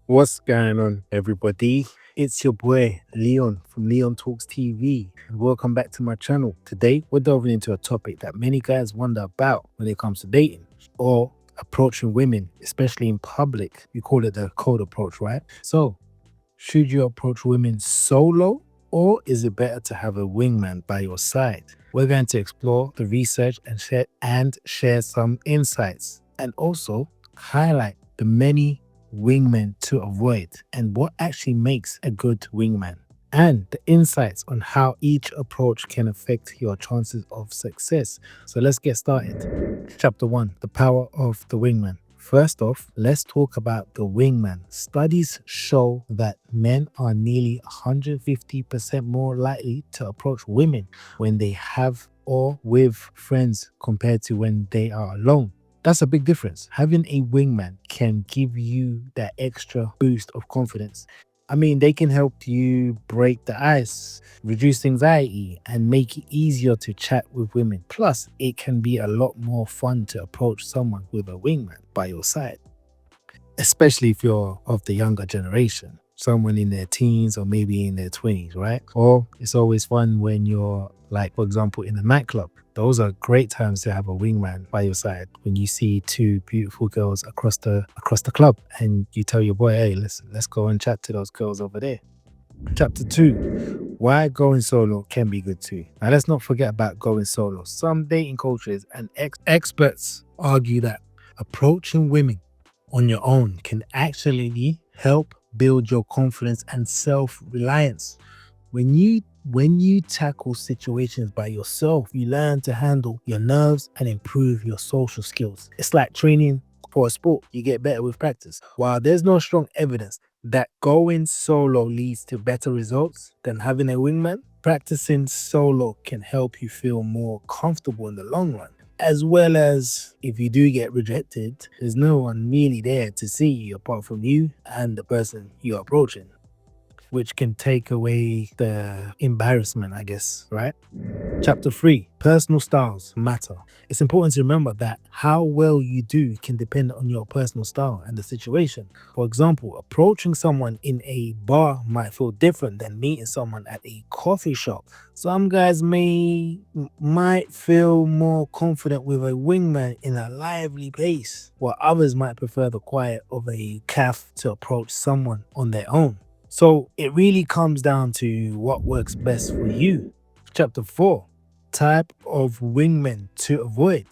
What's going on, everybody? It's your boy Leon from Leon Talks TV, and welcome back to my channel. Today, we're delving into a topic that many guys wonder about when it comes to dating or approaching women, especially in public. We call it the cold approach, right? So, should you approach women solo, or is it better to have a wingman by your side? We're going to explore the research and share some insights, and also highlight the many wingmen to avoid and what actually makes a good wingman, and the insights on how each approach can affect your chances of success. So let's get started. Chapter 1: The Power of the Wingman. First off, let's talk about the wingman. Studies show that men are nearly 150% more likely to approach women when they have or with friends compared to when they are alone. That's a big difference. Having a wingman can give you that extra boost of confidence. I mean, they can help you break the ice, reduce anxiety, and make it easier to chat with women. Plus, it can be a lot more fun to approach someone with a wingman by your side, especially if you're of the younger generation, someone in their teens or maybe in their 20s, right? Or it's always fun when you're, like, for example, in a nightclub. Those are great times to have a wingman by your side when you see two beautiful girls across the club, and you tell your boy, hey, let's go and chat to those girls over there. Chapter 2: Why going solo can be good too. Now, let's not forget about going solo. Some dating coaches and experts argue that approaching women on your own can actually help build your confidence and self-reliance. When you tackle situations by yourself, you learn to handle your nerves and improve your social skills. It's like training for a sport. You get better with practice. While there's no strong evidence that going solo leads to better results than having a wingman, practicing solo can help you feel more comfortable in the long run. As well as, if you do get rejected, there's no one really there to see you apart from you and the person you're approaching, which can take away the embarrassment, I guess, right? Chapter 3: Personal styles matter. It's important to remember that how well you do can depend on your personal style and the situation. For example, approaching someone in a bar might feel different than meeting someone at a coffee shop. Some guys might feel more confident with a wingman in a lively place, while others might prefer the quiet of a cafe to approach someone on their own. So it really comes down to what works best for you. Chapter 4: Type of wingmen to avoid.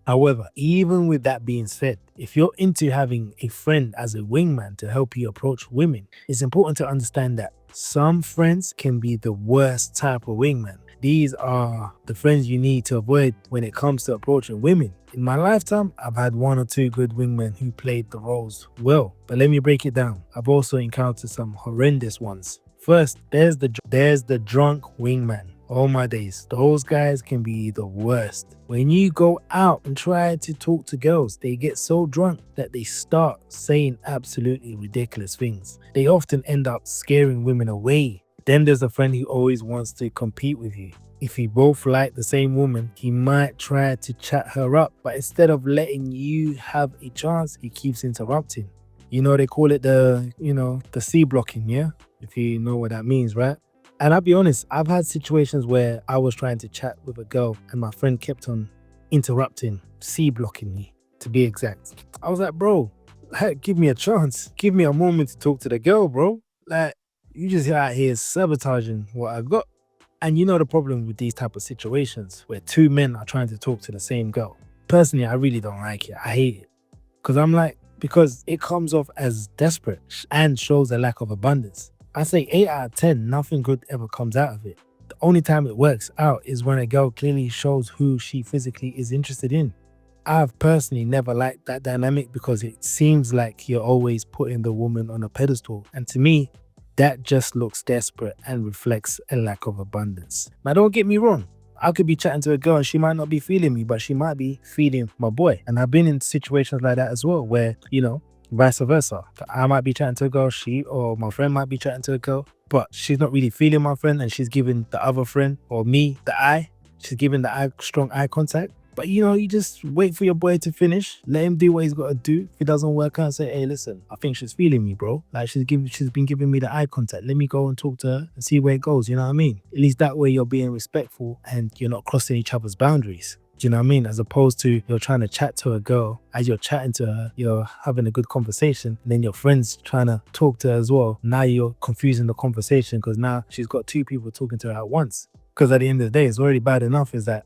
However, even with that being said, if you're into having a friend as a wingman to help you approach women, it's important to understand that some friends can be the worst type of wingman. These are the friends you need to avoid when it comes to approaching women. In my lifetime, I've had one or two good wingmen who played the roles well, but let me break it down. I've also encountered some horrendous ones. First, there's the drunk wingman. Oh my days, those guys can be the worst. When you go out and try to talk to girls, they get so drunk that they start saying absolutely ridiculous things. They often end up scaring women away. Then there's a friend who always wants to compete with you. If you both like the same woman, he might try to chat her up, but instead of letting you have a chance, he keeps interrupting. They call it the C blocking, yeah? If you know what that means, right? And I'll be honest, I've had situations where I was trying to chat with a girl and my friend kept on interrupting, C blocking me, to be exact. I was like, bro, give me a chance. Give me a moment to talk to the girl, bro. Like, you just out here sabotaging what I got. And you know the problem with these type of situations where two men are trying to talk to the same girl. Personally, I really don't like it. I hate it. Because it comes off as desperate and shows a lack of abundance. I say 8 out of 10, nothing good ever comes out of it. The only time it works out is when a girl clearly shows who she physically is interested in. I've personally never liked that dynamic because it seems like you're always putting the woman on a pedestal. And to me, that just looks desperate and reflects a lack of abundance. Now, don't get me wrong. I could be chatting to a girl and she might not be feeling me, but she might be feeling my boy. And I've been in situations like that as well, where, vice versa. I might be chatting to a girl, she or my friend might be chatting to a girl, but she's not really feeling my friend and she's giving the other friend or me the eye. She's giving the strong eye contact. But you just wait for your boy to finish, let him do what he's got to do. If it doesn't work out, say, hey, listen, I think she's feeling me, bro. Like she's been giving me the eye contact. Let me go and talk to her and see where it goes. You know what I mean? At least that way you're being respectful and you're not crossing each other's boundaries. Do you know what I mean? As opposed to you're trying to chat to a girl, as you're chatting to her, you're having a good conversation, and then your friend's trying to talk to her as well. Now you're confusing the conversation because now she's got two people talking to her at once. Because at the end of the day, it's already bad enough is that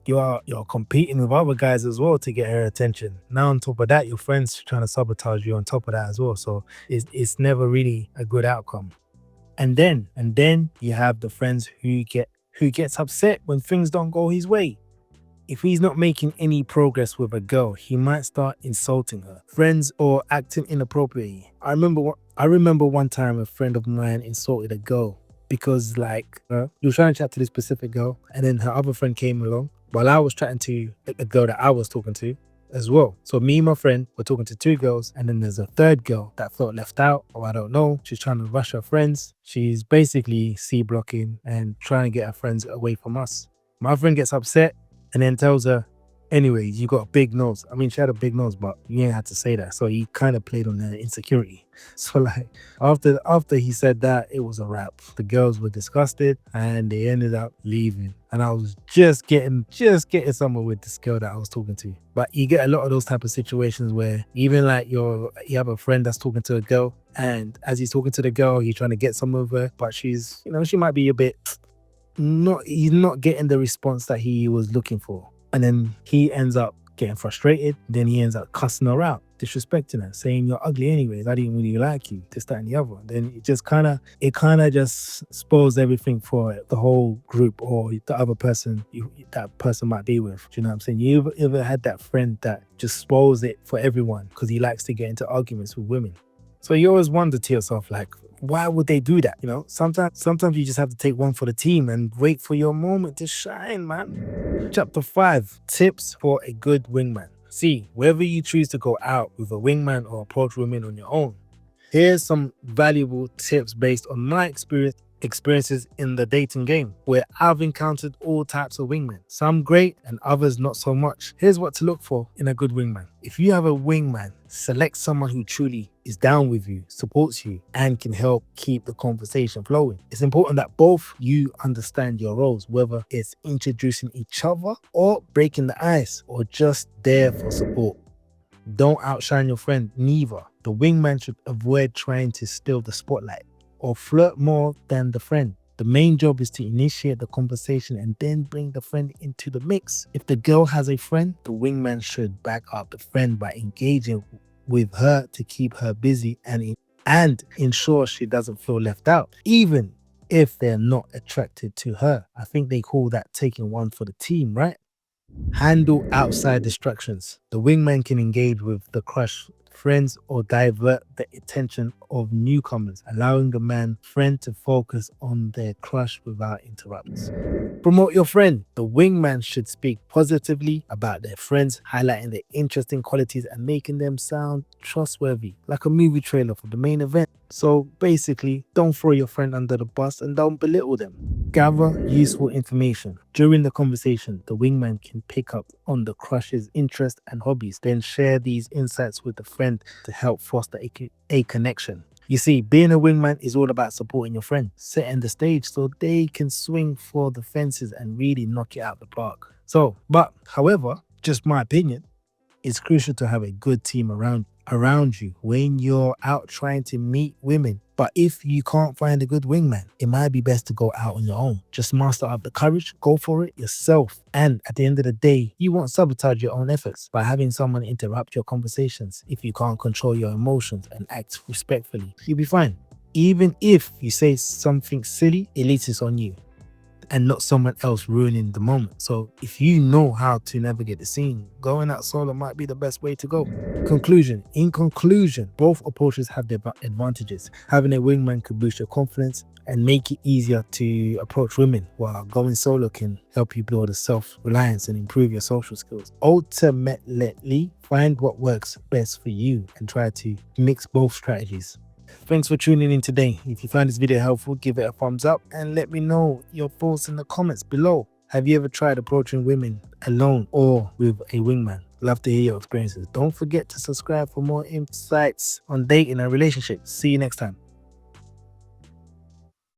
you're competing with other guys as well to get her attention. Now on top of that, your friends trying to sabotage you on top of that as well. So it's never really a good outcome. And then you have the friends who gets upset when things don't go his way. If he's not making any progress with a girl, he might start insulting her, friends, or acting inappropriately. I remember one time a friend of mine insulted a girl because he was trying to chat to this specific girl, and then her other friend came along while I was chatting to the girl that I was talking to as well. So me and my friend were talking to two girls, and then there's a third girl that felt left out, or I don't know. She's trying to rush her friends. She's basically C blocking and trying to get her friends away from us. My friend gets upset and then tells her, anyway, you got a big nose. I mean, she had a big nose, but you ain't had to say that. So he kind of played on her insecurity. So after he said that, it was a wrap. The girls were disgusted and they ended up leaving. And I was just getting somewhere with this girl that I was talking to. But you get a lot of those type of situations where even you have a friend that's talking to a girl, and as he's talking to the girl, he's trying to get some of her, but she's, she might be a bit he's not getting the response that he was looking for. And then he ends up getting frustrated. Then he ends up cussing her out, disrespecting her, saying you're ugly anyways. I didn't really like you, this, that, and the other. Then it kind of just spoils everything for the whole group or the other person that person might be with. Do you know what I'm saying? You ever had that friend that just spoils it for everyone because he likes to get into arguments with women? So you always wonder to yourself, why would they do that? Sometimes you just have to take one for the team and wait for your moment to shine, man. Chapter 5, tips for a good wingman. See, whether you choose to go out with a wingman or approach women on your own, here's some valuable tips based on my experiences in the dating game, where I've encountered all types of wingmen, some great and others not so much. Here's what to look for in a good wingman. If you have a wingman, select someone who truly is down with you, supports you, and can help keep the conversation flowing. It's important that both you understand your roles, whether it's introducing each other or breaking the ice or just there for support. Don't outshine your friend, neither. The wingman should avoid trying to steal the spotlight or flirt more than the friend. The main job is to initiate the conversation and then bring the friend into the mix. If the girl has a friend, the wingman should back up the friend by engaging with her to keep her busy and ensure she doesn't feel left out, even if they're not attracted to her. I think they call that taking one for the team, right? Handle outside distractions. The wingman can engage with the crush friends or divert the attention of newcomers, allowing the man friend to focus on their crush without interrupts. Promote your friend. The wingman should speak positively about their friends, highlighting their interesting qualities and making them sound trustworthy, like a movie trailer for the main event. So basically, don't throw your friend under the bus and don't belittle them. Gather useful information. During the conversation, the wingman can pick up on the crush's interests and hobbies, then share these insights with the friend to help foster a connection. You see, being a wingman is all about supporting your friend, setting the stage so they can swing for the fences and really knock it out the park. However, just my opinion, it's crucial to have a good team around you when you're out trying to meet women. But if you can't find a good wingman, it might be best to go out on your own. Just muster up the courage, go for it yourself. And at the end of the day, you won't sabotage your own efforts by having someone interrupt your conversations. If you can't control your emotions and act respectfully, you'll be fine. Even if you say something silly, at least it's on you and not someone else ruining the moment. So if you know how to navigate the scene, going out solo might be the best way to go. In conclusion, both approaches have their advantages. Having a wingman could boost your confidence and make it easier to approach women, while going solo can help you build a self-reliance and improve your social skills. Ultimately, find what works best for you and try to mix both strategies. Thanks for tuning in today. If you found this video helpful, give it a thumbs up and let me know your thoughts in the comments below. Have you ever tried approaching women alone or with a wingman? Love to hear your experiences. Don't forget to subscribe for more insights on dating and relationships. See you next time.